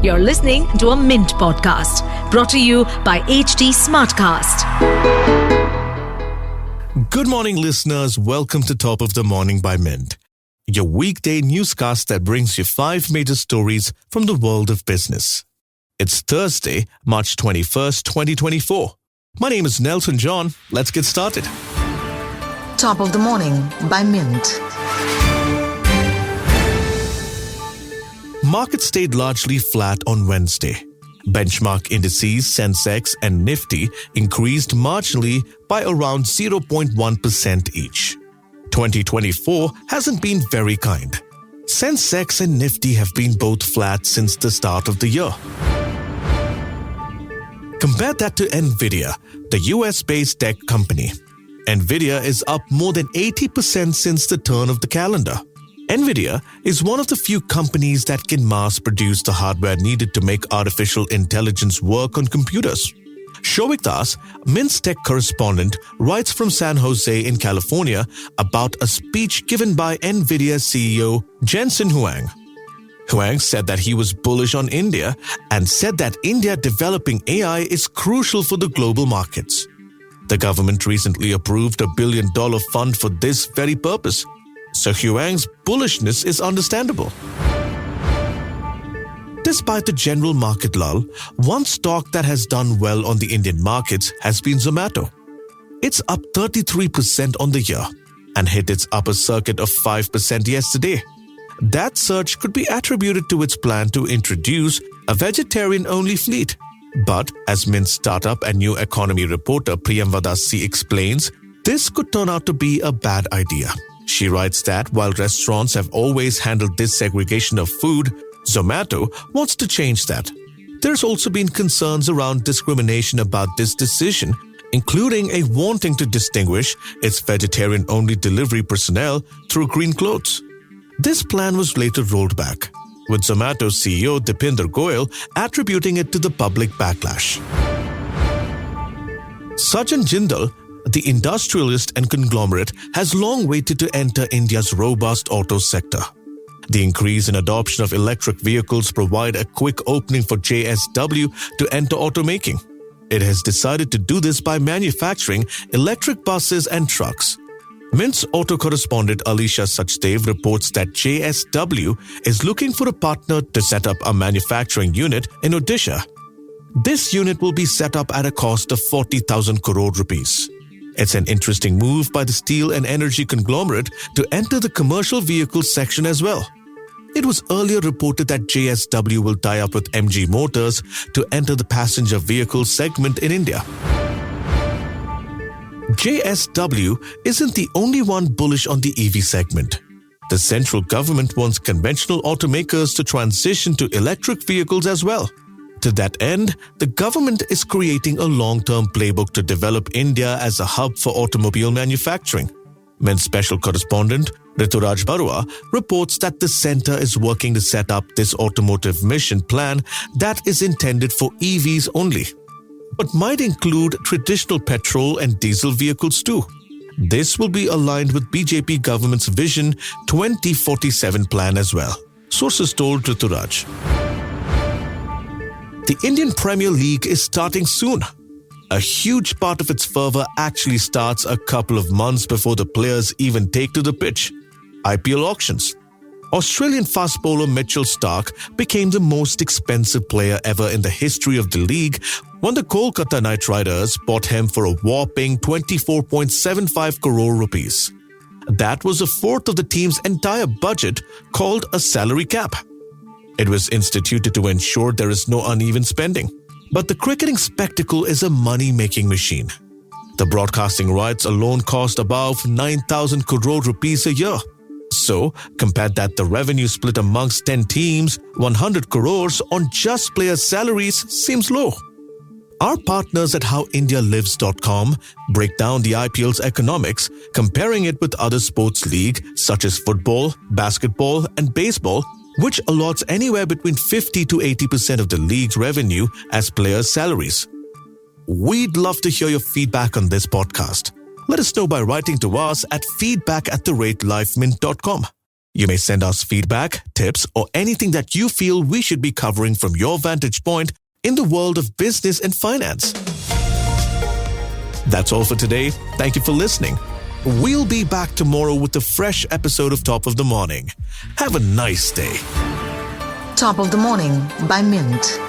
You're listening to a Mint podcast brought to you by HT Smartcast. Good morning, listeners. Welcome to Top of the Morning by Mint, your weekday newscast that brings you 5 major stories from the world of business. It's Thursday, March 21st, 2024. My name is Nelson John. Let's get started. Top of the Morning by Mint. Markets stayed largely flat on Wednesday. Benchmark indices Sensex and Nifty increased marginally by around 0.1% each. 2024 hasn't been very kind. Sensex and Nifty have been both flat since the start of the year. Compare that to Nvidia, the US-based tech company. Nvidia is up more than 80% since the turn of the calendar. Nvidia is one of the few companies that can mass-produce the hardware needed to make artificial intelligence work on computers. Shouvik, Mint's tech correspondent, writes from San Jose in California about a speech given by Nvidia CEO Jensen Huang. Huang said that he was bullish on India and said that India developing AI is crucial for the global markets. The government recently approved $1 billion fund for this very purpose. So Huang's bullishness is understandable. Despite the general market lull, one stock that has done well on the Indian markets has been Zomato. It's up 33% on the year and hit its upper circuit of 5% yesterday. That surge could be attributed to its plan to introduce a vegetarian-only fleet. But as Mint startup and new economy reporter Priyamvada C explains, this could turn out to be a bad idea. She writes that while restaurants have always handled this segregation of food, Zomato wants to change that. There's also been concerns around discrimination about this decision, including a wanting to distinguish its vegetarian-only delivery personnel through green clothes. This plan was later rolled back, with Zomato CEO Deepinder Goyal attributing it to the public backlash. Sachin Jindal, the industrialist and conglomerate, has long waited to enter India's robust auto sector. The increase in adoption of electric vehicles provide a quick opening for JSW to enter automaking. It has decided to do this by manufacturing electric buses and trucks. Mint's auto correspondent Alisha Sachdev reports that JSW is looking for a partner to set up a manufacturing unit in Odisha. This unit will be set up at a cost of 40,000 crore rupees. It's an interesting move by the steel and energy conglomerate to enter the commercial vehicle section as well. It was earlier reported that JSW will tie up with MG Motors to enter the passenger vehicle segment in India. JSW isn't the only one bullish on the EV segment. The central government wants conventional automakers to transition to electric vehicles as well. To that end, the government is creating a long-term playbook to develop India as a hub for automobile manufacturing. Mint special correspondent Rituraj Barua reports that the center is working to set up this automotive mission plan that is intended for EVs only, but might include traditional petrol and diesel vehicles too. This will be aligned with BJP government's Vision 2047 plan as well, sources told Rituraj. The Indian Premier League is starting soon. A huge part of its fervor actually starts a couple of months before the players even take to the pitch. IPL auctions. Australian fast bowler Mitchell Starc became the most expensive player ever in the history of the league when the Kolkata Knight Riders bought him for a whopping 24.75 crore rupees. That was a fourth of the team's entire budget, called a salary cap. It was instituted to ensure there is no uneven spending. But the cricketing spectacle is a money-making machine. The broadcasting rights alone cost above 9,000 crore rupees a year. So, compare that the revenue split amongst 10 teams, 100 crores on just players' salaries seems low. Our partners at howindialives.com break down the IPL's economics, comparing it with other sports leagues such as football, basketball, and baseball, which allots anywhere between 50 to 80% of the league's revenue as players' salaries. We'd love to hear your feedback on this podcast. Let us know by writing to us at feedback@livemint.com. You may send us feedback, tips, or anything that you feel we should be covering from your vantage point in the world of business and finance. That's all for today. Thank you for listening. We'll be back tomorrow with a fresh episode of Top of the Morning. Have a nice day. Top of the Morning by Mint.